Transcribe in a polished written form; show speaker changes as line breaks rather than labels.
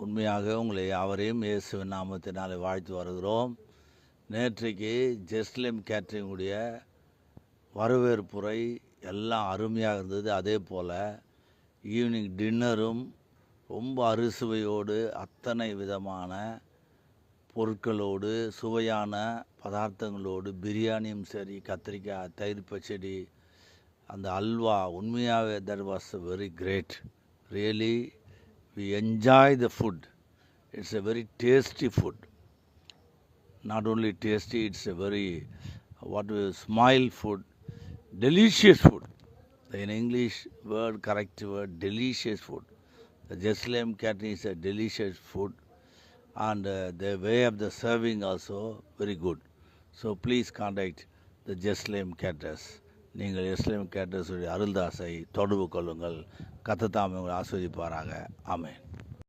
உண்மையாக உங்களை யாவரையும் இயேசுவின் நாமத்தினாலே வாழ்த்து வருகிறோம். நேற்றைக்கு ஜெருசலேம் கேட்டரிங்குடைய வரவேற்புரை எல்லாம் அருமையாக இருந்தது. அதே போல் ஈவினிங் டின்னரும் ரொம்ப அறுசுவையோடு அத்தனை விதமான பொருட்களோடு சுவையான பதார்த்தங்களோடு பிரியாணியும் சரி, கத்திரிக்காய், தயிர் பச்சடி, அந்த அல்வா, உண்மையாகவே that was very great. Really we enjoy the food. It's a very tasty food. Not only tasty, it's a very smile food, delicious food. In English word, correct word, delicious food. The Jerusalem catering is a delicious food, and the way of the serving also very good. So please contact the Jerusalem caterers. நீங்கள் எஸ்லேம் கேட்டர்ஸுடைய அருள்தாஸை தொடர்பு கொள்ளுங்கள். கர்த்தர் தாமே உங்களை ஆசீர்வதிப்பாராக. ஆமென்.